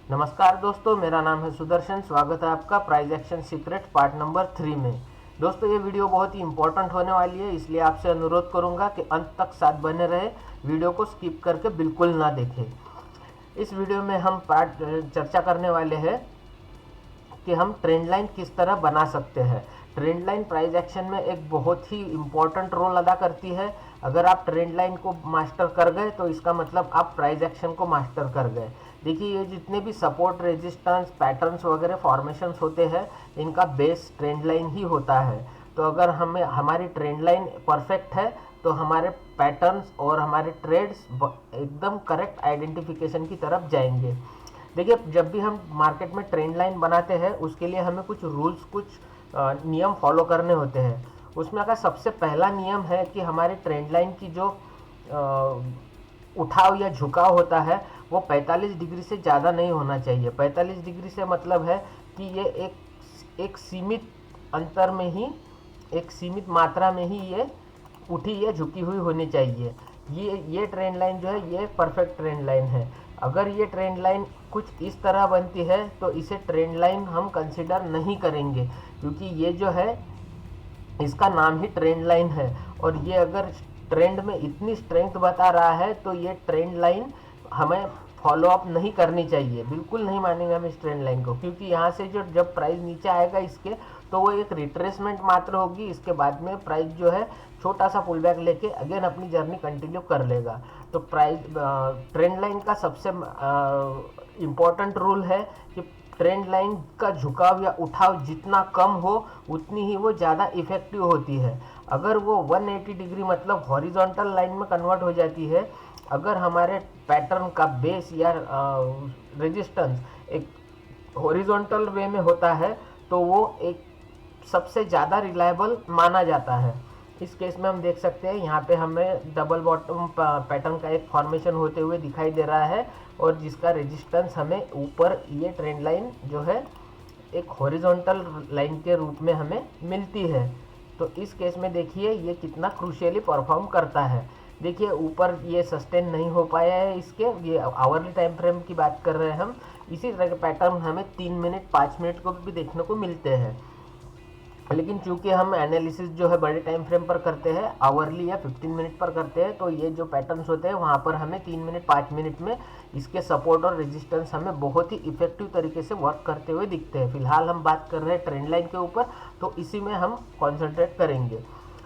नमस्कार दोस्तों, मेरा नाम है सुदर्शन। स्वागत है आपका price action secret part number 3 में। दोस्तों, ये वीडियो बहुत ही इंपॉर्टेंट होने वाली है, इसलिए आपसे अनुरोध करूंगा कि अंत तक साथ बने रहे, वीडियो को स्किप करके बिल्कुल ना देखें। इस वीडियो में हम चर्चा करने वाले हैं कि हम ट्रेंड लाइन किस तरह बना सकते हैं। ट्रेंड लाइन प्राइस एक्शन में एक बहुत ही इम्पोर्टेंट रोल अदा करती है। अगर आप ट्रेंड लाइन को मास्टर कर गए तो इसका मतलब आप प्राइस एक्शन को मास्टर कर गए। देखिए, ये जितने भी सपोर्ट, रेजिस्टेंस, पैटर्न्स वगैरह फॉर्मेशंस होते हैं, इनका बेस ट्रेंड लाइन ही होता है। तो अगर हमें हमारी ट्रेंड लाइन परफेक्ट है तो हमारे पैटर्न्स और हमारे ट्रेड्स एकदम करेक्ट आइडेंटिफिकेशन की तरफ जाएंगे। देखिए, जब भी हम मार्केट में ट्रेंड लाइन बनाते हैं उसके लिए हमें कुछ रूल्स, कुछ नियम फॉलो करने होते हैं। उसमें का सबसे पहला नियम है कि हमारे ट्रेंड लाइन की जो उठाव या झुकाव होता है वो 45 डिग्री से ज़्यादा नहीं होना चाहिए। 45 डिग्री से मतलब है कि ये एक सीमित अंतर में ही, एक सीमित मात्रा में ही ये उठी या झुकी हुई होनी चाहिए। ये ट्रेंड लाइन जो है ये परफेक्ट ट्रेंड लाइन है। अगर ये ट्रेंड लाइन कुछ इस तरह बनती है तो इसे ट्रेंड लाइन हम कंसिडर नहीं करेंगे, क्योंकि ये जो है इसका नाम ही ट्रेंड लाइन है। और ये अगर ट्रेंड में इतनी स्ट्रेंथ बता रहा है तो ये ट्रेंड लाइन हमें फॉलो अप नहीं करनी चाहिए, बिल्कुल नहीं मानेंगे हम इस ट्रेंड लाइन को, क्योंकि यहाँ से जो जब प्राइस नीचे आएगा इसके, तो वो एक रिट्रेसमेंट मात्र होगी। इसके बाद में प्राइस जो है छोटा सा पुल बैक लेके अगेन अपनी जर्नी कंटिन्यू कर लेगा। तो प्राइस ट्रेंड लाइन का सबसे इम्पोर्टेंट रूल है कि ट्रेंड लाइन का झुकाव या उठाव जितना कम हो उतनी ही वो ज़्यादा इफेक्टिव होती है। अगर वो 180 डिग्री मतलब हॉरिजॉन्टल लाइन में कन्वर्ट हो जाती है, अगर हमारे पैटर्न का बेस या रेजिस्टेंस एक हॉरिजॉन्टल वे में होता है तो वो एक सबसे ज़्यादा रिलायबल माना जाता है। इस केस में हम देख सकते हैं यहाँ पे हमें डबल बॉटम पैटर्न का एक फॉर्मेशन होते हुए दिखाई दे रहा है, और जिसका रेजिस्टेंस हमें ऊपर ये ट्रेंड लाइन जो है एक हॉरिजॉन्टल लाइन के रूप में हमें मिलती है। तो इस केस में देखिए ये कितना क्रूशियली परफॉर्म करता है। देखिए, ऊपर ये सस्टेन नहीं हो पाया है, इसके ये आवरली टाइम फ्रेम की बात कर रहे हैं हम। इसी तरह के पैटर्न हमें 3 मिनट 5 मिनट को भी देखने को मिलते हैं, लेकिन चूंकि हम एनालिसिस जो है बड़े टाइम फ्रेम पर करते हैं, आवरली या 15 मिनट पर करते हैं, तो ये जो पैटर्न्स होते हैं वहाँ पर हमें 3 मिनट 5 मिनट में इसके सपोर्ट और रेजिस्टेंस हमें बहुत ही इफेक्टिव तरीके से वर्क करते हुए दिखते हैं। फिलहाल हम बात कर रहे हैं ट्रेंड लाइन के ऊपर, तो इसी में हम कॉन्सेंट्रेट करेंगे।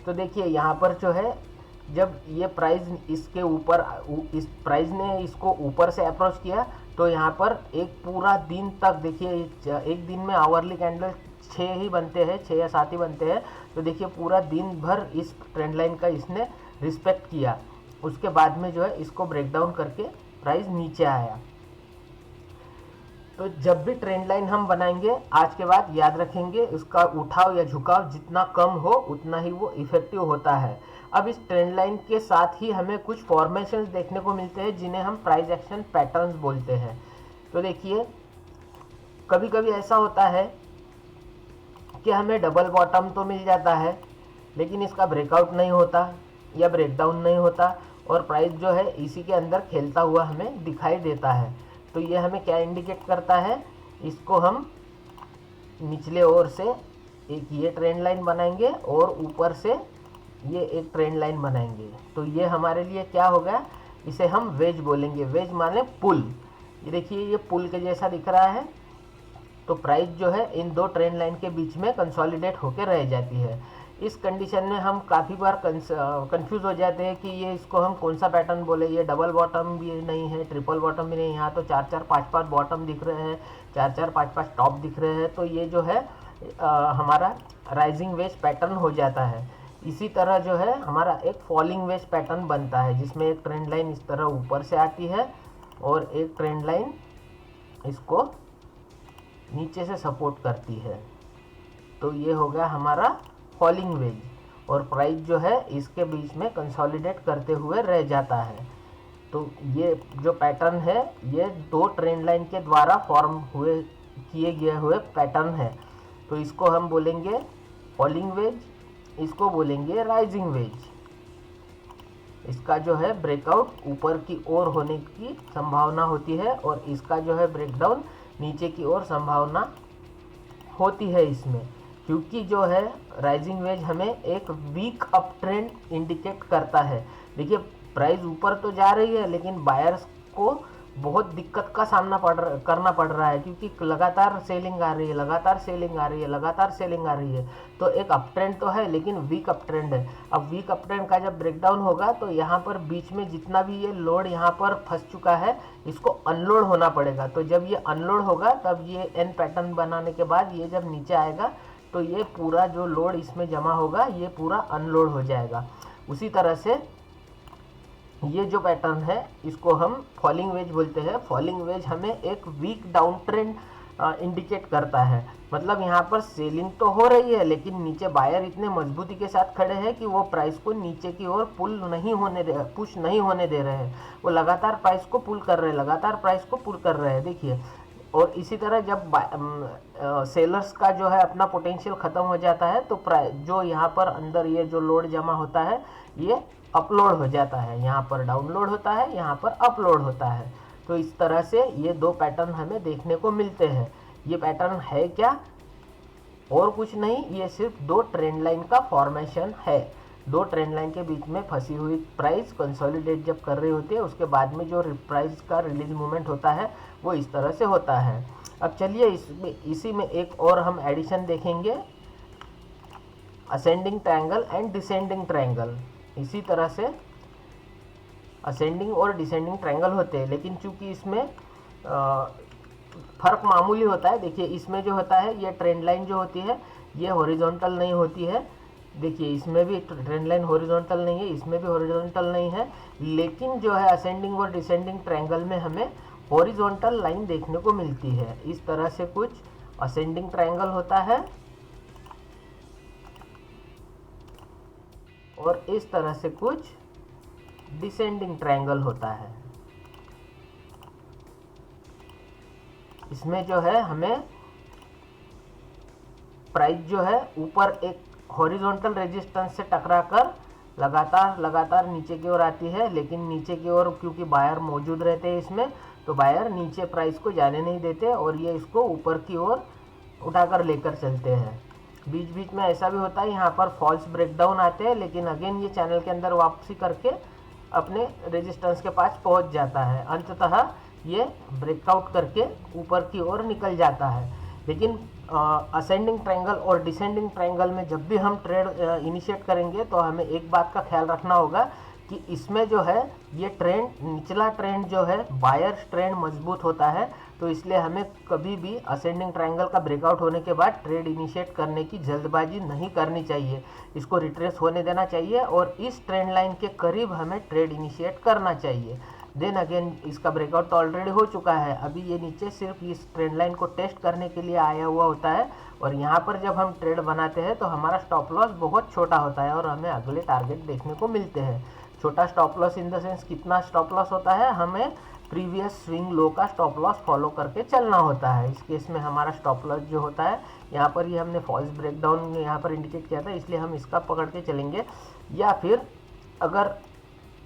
तो देखिए यहाँ पर जो है, जब ये प्राइस इसके ऊपर, इस प्राइस ने इसको ऊपर से अप्रोच किया, तो यहाँ पर एक पूरा दिन तक देखिए, एक दिन में आवरली कैंडल 6 ही बनते हैं, 6 या 7 ही बनते हैं। तो देखिए पूरा दिन भर इस ट्रेंड लाइन का इसने रिस्पेक्ट किया। उसके बाद में जो है इसको ब्रेक डाउन करके प्राइस नीचे आया। तो जब भी ट्रेंड लाइन हम बनाएंगे, आज के बाद याद रखेंगे, उसका उठाव या झुकाव जितना कम हो उतना ही वो इफेक्टिव होता है। अब इस ट्रेंड लाइन के साथ ही हमें कुछ फॉर्मेशंस देखने को मिलते हैं जिन्हें हम प्राइस एक्शन पैटर्न्स बोलते हैं। तो देखिए, कभी कभी ऐसा होता है कि हमें डबल बॉटम तो मिल जाता है, लेकिन इसका ब्रेकआउट नहीं होता या ब्रेकडाउन नहीं होता, और प्राइस जो है इसी के अंदर खेलता हुआ हमें दिखाई देता है। तो ये हमें क्या इंडिकेट करता है, इसको हम निचले ओर से एक ये ट्रेंड लाइन बनाएंगे और ऊपर से ये एक ट्रेंड लाइन बनाएंगे। तो ये हमारे लिए क्या होगा, इसे हम वेज बोलेंगे। वेज माने पुल। ये देखिए, ये पुल के जैसा दिख रहा है। तो प्राइस जो है इन दो ट्रेंड लाइन के बीच में कंसोलिडेट होकर रह जाती है। इस कंडीशन में हम काफ़ी बार कंफ्यूज हो जाते हैं कि ये इसको हम कौन सा पैटर्न बोले। ये डबल बॉटम भी नहीं है, ट्रिपल बॉटम भी नहीं, यहाँ तो 4-4 5-5 बॉटम दिख रहे हैं, 4-4 5-5 टॉप दिख रहे हैं। तो ये जो है हमारा राइजिंग वेज पैटर्न हो जाता है। इसी तरह जो है हमारा एक फॉलिंग वेज पैटर्न बनता है, जिसमें एक ट्रेंड लाइन इस तरह ऊपर से आती है और एक ट्रेंड लाइन इसको नीचे से सपोर्ट करती है। तो ये हो गया हमारा फॉलिंग वेज, और प्राइस जो है इसके बीच में कंसोलिडेट करते हुए रह जाता है। तो ये जो पैटर्न है ये दो ट्रेंड लाइन के द्वारा फॉर्म हुए, किए गए हुए पैटर्न है। तो इसको हम बोलेंगे फॉलिंग वेज, इसको बोलेंगे राइजिंग वेज। इसका जो है ब्रेकआउट ऊपर की ओर होने की संभावना होती है और इसका जो है ब्रेकडाउन नीचे की ओर संभावना होती है इसमें, क्योंकि जो है राइजिंग वेज हमें एक वीक अप ट्रेंड इंडिकेट करता है। देखिए प्राइस ऊपर तो जा रही है लेकिन बायर्स को बहुत दिक्कत का सामना करना पड़ रहा है, क्योंकि लगातार सेलिंग आ रही है, लगातार सेलिंग आ रही है, लगातार सेलिंग आ रही है। तो एक अप ट्रेंड तो है लेकिन वीक अप ट्रेंड है। अब वीक अप ट्रेंड का जब ब्रेकडाउन होगा तो यहाँ पर बीच में जितना भी ये लोड यहाँ पर फंस चुका है इसको अनलोड होना पड़ेगा। तो जब ये अनलोड होगा तब ये एन पैटर्न बनाने के बाद ये जब नीचे आएगा तो ये पूरा जो लोड इसमें जमा होगा ये पूरा अनलोड हो जाएगा। उसी तरह से ये जो पैटर्न है इसको हम फॉलिंग वेज बोलते हैं। फॉलिंग वेज हमें एक वीक डाउन ट्रेंड इंडिकेट करता है। मतलब यहाँ पर सेलिंग तो हो रही है लेकिन नीचे बायर इतने मजबूती के साथ खड़े हैं कि वो प्राइस को नीचे की ओर पुश नहीं होने दे रहे हैं। वो लगातार प्राइस को पुल कर रहे हैं, लगातार प्राइस को पुल कर रहे हैं। देखिए, और इसी तरह जब सेलर्स का जो है अपना पोटेंशियल ख़त्म हो जाता है तो जो यहाँ पर अंदर ये जो लोड जमा होता है ये अपलोड हो जाता है, यहाँ पर डाउनलोड होता है, यहाँ पर अपलोड होता है। तो इस तरह से ये दो पैटर्न हमें देखने को मिलते हैं। ये पैटर्न है क्या? और कुछ नहीं, ये सिर्फ दो ट्रेंड लाइन का फॉर्मेशन है। दो ट्रेंड लाइन के बीच में फंसी हुई प्राइस कंसोलिडेट जब कर रही होती है उसके बाद में जो प्राइस का रिलीज मूवमेंट होता है वो इस तरह से होता है। अब चलिए इसी में एक और हम एडिशन देखेंगे, ascending triangle and descending triangle. इसी तरह से असेंडिंग और डिसेंडिंग ट्रायंगल होते हैं, लेकिन चूंकि इसमें फर्क मामूली होता है। देखिए इसमें जो होता है ये ट्रेंड लाइन जो होती है ये हॉरिजॉन्टल नहीं होती है। देखिए इसमें भी ट्रेंड लाइन हॉरिजॉन्टल नहीं है, इसमें भी हॉरिजॉन्टल नहीं है, लेकिन जो है असेंडिंग और डिसेंडिंग ट्रायंगल में हमें हॉरिजॉन्टल लाइन देखने को मिलती है। इस तरह से कुछ असेंडिंग ट्रायंगल होता है और इस तरह से कुछ डिसेंडिंग ट्रायंगल होता है। इसमें जो है हमें प्राइस जो है ऊपर एक हॉरिजॉन्टल रेजिस्टेंस से टकराकर लगातार नीचे की ओर आती है, लेकिन नीचे की ओर क्योंकि बायर मौजूद रहते हैं इसमें, तो बायर नीचे प्राइस को जाने नहीं देते और ये इसको ऊपर की ओर उठाकर लेकर चलते हैं। बीच बीच में ऐसा भी होता है यहाँ पर फॉल्स ब्रेकडाउन आते हैं, लेकिन अगेन ये चैनल के अंदर वापसी करके अपने रेजिस्टेंस के पास पहुँच जाता है। अंततः ये ब्रेकआउट करके ऊपर की ओर निकल जाता है। लेकिन असेंडिंग ट्रायंगल और डिसेंडिंग ट्रायंगल में जब भी हम ट्रेड इनिशिएट करेंगे तो हमें एक बात का ख्याल रखना होगा कि इसमें जो है ये ट्रेंड, निचला ट्रेंड जो है बायर्स ट्रेंड मजबूत होता है, तो इसलिए हमें कभी भी असेंडिंग ट्रायंगल का ब्रेकआउट होने के बाद ट्रेड इनिशिएट करने की जल्दबाजी नहीं करनी चाहिए। इसको रिट्रेस होने देना चाहिए और इस ट्रेंड लाइन के करीब हमें ट्रेड इनिशिएट करना चाहिए। देन अगेन इसका ब्रेकआउट तो ऑलरेडी हो चुका है, अभी ये नीचे सिर्फ इस ट्रेंड लाइन को टेस्ट करने के लिए आया हुआ होता है और यहाँ पर जब हम ट्रेड बनाते हैं तो हमारा स्टॉप लॉस बहुत छोटा होता है और हमें अगले टारगेट देखने को मिलते हैं। छोटा stop loss in the sense कितना स्टॉप लॉस होता है, हमें प्रीवियस स्विंग लो का स्टॉप लॉस फॉलो करके चलना होता है। इस केस में हमारा स्टॉप लॉस जो होता है यहाँ पर ये हमने फॉल्स ब्रेकडाउन यहाँ पर इंडिकेट किया था, इसलिए हम इसका पकड़ के चलेंगे। या फिर अगर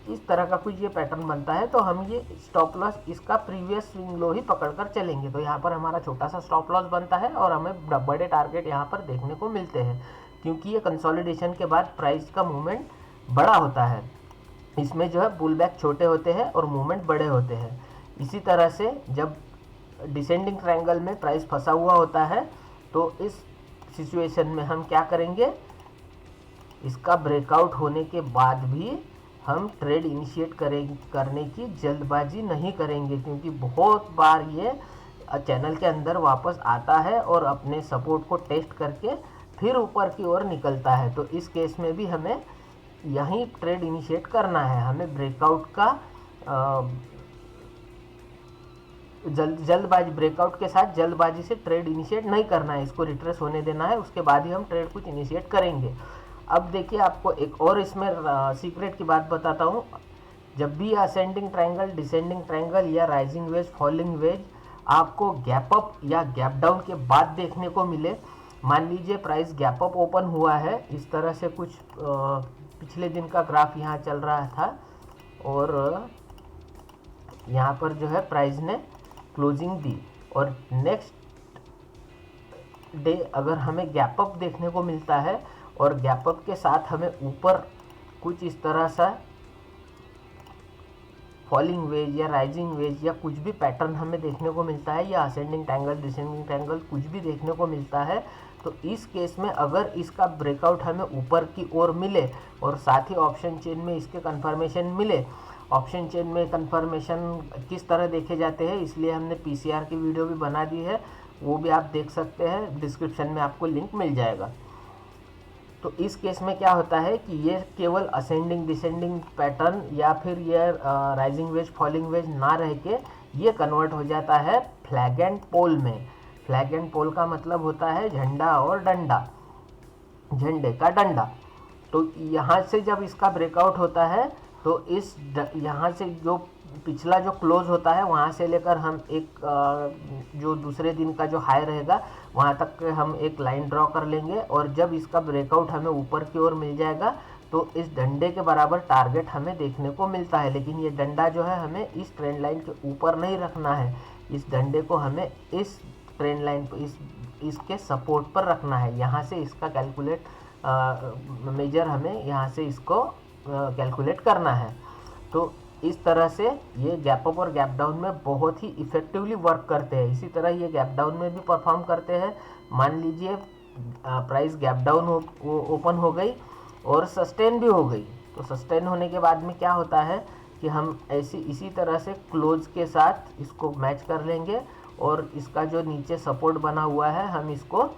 इस तरह का कुछ ये पैटर्न बनता है तो हम ये स्टॉप लॉस इसका प्रीवियस स्विंग लो ही पकड़कर चलेंगे। तो यहाँ पर हमारा छोटा सा स्टॉप लॉस बनता है और हमें बड़े टारगेट यहाँ पर देखने को मिलते हैं, क्योंकि ये कंसोलिडेशन के बाद प्राइस का मूवमेंट बड़ा होता है। इसमें जो है पुल बैक छोटे होते हैं और मूवमेंट बड़े होते हैं। इसी तरह से जब डिसेंडिंग ट्रायंगल में प्राइस फंसा हुआ होता है तो इस सिचुएशन में हम क्या करेंगे, इसका ब्रेकआउट होने के बाद भी हम ट्रेड इनिशिएट करने की जल्दबाजी नहीं करेंगे, क्योंकि बहुत बार ये चैनल के अंदर वापस आता है और अपने सपोर्ट को टेस्ट करके फिर ऊपर की ओर निकलता है। तो इस केस में भी हमें यहीं ट्रेड इनिशिएट करना है। हमें ब्रेकआउट का जल्दबाजी ब्रेकआउट के साथ जल्दबाजी से ट्रेड इनिशिएट नहीं करना है, इसको रिट्रेस होने देना है, उसके बाद ही हम ट्रेड कुछ इनिशिएट करेंगे। अब देखिए आपको एक और इसमें सीक्रेट की बात बताता हूँ। जब भी असेंडिंग ट्रायंगल, डिसेंडिंग ट्रायंगल या राइजिंग वेज, फॉलिंग वेज आपको गैप अप या गैप डाउन के बाद देखने को मिले, मान लीजिए प्राइस गैप अप ओपन हुआ है, इस तरह से कुछ पिछले दिन का ग्राफ यहाँ चल रहा था, और यहाँ पर जो है प्राइस ने क्लोजिंग दी और नेक्स्ट डे अगर हमें गैप अप देखने को मिलता है और गैप अप के साथ हमें ऊपर कुछ इस तरह सा फॉलिंग वेज या राइजिंग वेज या कुछ भी पैटर्न हमें देखने को मिलता है या असेंडिंग ट्रायंगल डिसेंडिंग ट्रायंगल कुछ भी देखने को मिलता है, तो इस केस में अगर इसका ब्रेकआउट हमें ऊपर की ओर मिले और साथ ही ऑप्शन चेन में इसके कंफर्मेशन मिले। ऑप्शन चेन में कंफर्मेशन किस तरह देखे जाते हैं इसलिए हमने पीसीआर की वीडियो भी बना दी है, वो भी आप देख सकते हैं, डिस्क्रिप्शन में आपको लिंक मिल जाएगा। तो इस केस में क्या होता है कि ये केवल असेंडिंग डिसेंडिंग पैटर्न या फिर ये राइजिंग वेज फॉलिंग वेज ना रह के ये कन्वर्ट हो जाता है फ्लैग एंड पोल में। फ्लैग एंड पोल का मतलब होता है झंडा और डंडा, झंडे का डंडा। तो यहाँ से जब इसका ब्रेकआउट होता है तो इस यहाँ से जो पिछला जो क्लोज होता है वहाँ से लेकर हम एक जो दूसरे दिन का जो हाई रहेगा वहाँ तक हम एक लाइन ड्रॉ कर लेंगे और जब इसका ब्रेकआउट हमें ऊपर की ओर मिल जाएगा तो इस डंडे के बराबर टारगेट हमें देखने को मिलता है। लेकिन ये डंडा जो है हमें इस ट्रेंड लाइन के ऊपर नहीं रखना है, इस डंडे को हमें इस ट्रेंड लाइन पर इसके सपोर्ट पर रखना है। यहाँ से इसका कैलकुलेट मेजर हमें यहाँ से इसको कैलकुलेट करना है। तो इस तरह से ये गैप अप और गैप डाउन में बहुत ही इफ़ेक्टिवली वर्क करते हैं। इसी तरह ये गैप डाउन में भी परफॉर्म करते हैं। मान लीजिए प्राइस गैप डाउन ओपन हो गई और सस्टेन भी हो गई, तो सस्टेन होने के बाद में क्या होता है कि हम इसी तरह से क्लोज के साथ इसको मैच कर लेंगे और इसका जो नीचे सपोर्ट बना हुआ है हम इसको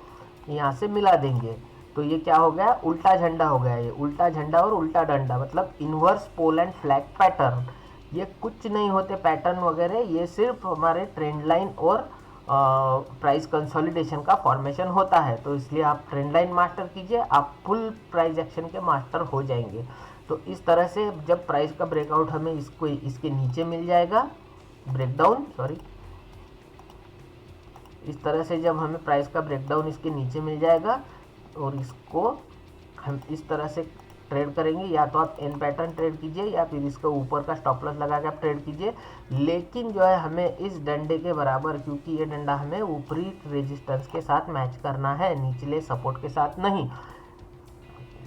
यहाँ से मिला देंगे। तो ये क्या हो गया, उल्टा झंडा हो गया। ये उल्टा झंडा और उल्टा डंडा मतलब inverse pole and flag pattern. ये कुछ नहीं होते पैटर्न वगैरह, ये सिर्फ हमारे ट्रेंड लाइन और प्राइस कंसोलिडेशन का फॉर्मेशन होता है। तो इसलिए आप ट्रेंड लाइन मास्टर कीजिए, आप फुल प्राइस एक्शन के मास्टर हो जाएंगे। तो इस तरह से जब प्राइस का ब्रेकआउट हमें इसके नीचे मिल जाएगा, ब्रेकडाउन सॉरी, इस तरह से जब हमें प्राइस का ब्रेकडाउन इसके नीचे मिल जाएगा और इसको हम इस तरह से ट्रेड करेंगे, या तो आप एन पैटर्न ट्रेड कीजिए या फिर इसके ऊपर का स्टॉप लॉस लगा के आप ट्रेड कीजिए। लेकिन जो है हमें इस डंडे के बराबर, क्योंकि ये डंडा हमें ऊपरी रेजिस्टेंस के साथ मैच करना है, निचले सपोर्ट के साथ नहीं।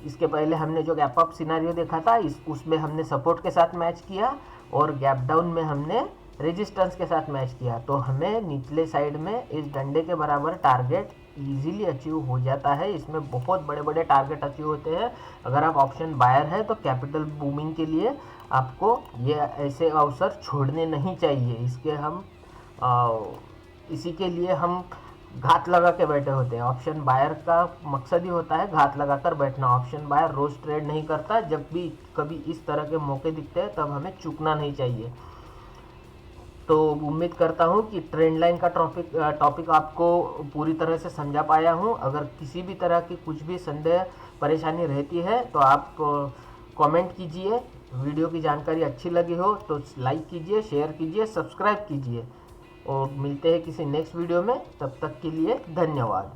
इसके पहले हमने जो गैप अप सिनारियो देखा था उसमें हमने सपोर्ट के साथ मैच किया और गैप डाउन में हमने रेजिस्टेंस के साथ मैच किया। तो हमें निचले साइड में इस डंडे के बराबर टारगेट इजीली अचीव हो जाता है। इसमें बहुत बड़े बड़े टारगेट अचीव होते हैं। अगर आप ऑप्शन बायर है तो कैपिटल बूमिंग के लिए आपको ये ऐसे अवसर छोड़ने नहीं चाहिए। इसी के लिए हम घात लगा के बैठे होते हैं। ऑप्शन बायर का मकसद ही होता है घात लगा कर बैठना। ऑप्शन बायर रोज ट्रेड नहीं करता, जब भी कभी इस तरह के मौके दिखते हैं तब हमें चूकना नहीं चाहिए। तो उम्मीद करता हूँ कि ट्रेंड लाइन का टॉपिक आपको पूरी तरह से समझा पाया हूँ। अगर किसी भी तरह की कुछ भी संदेह परेशानी रहती है तो आप कमेंट कीजिए। वीडियो की जानकारी अच्छी लगी हो तो लाइक कीजिए, शेयर कीजिए, सब्सक्राइब कीजिए और मिलते हैं किसी नेक्स्ट वीडियो में। तब तक के लिए धन्यवाद।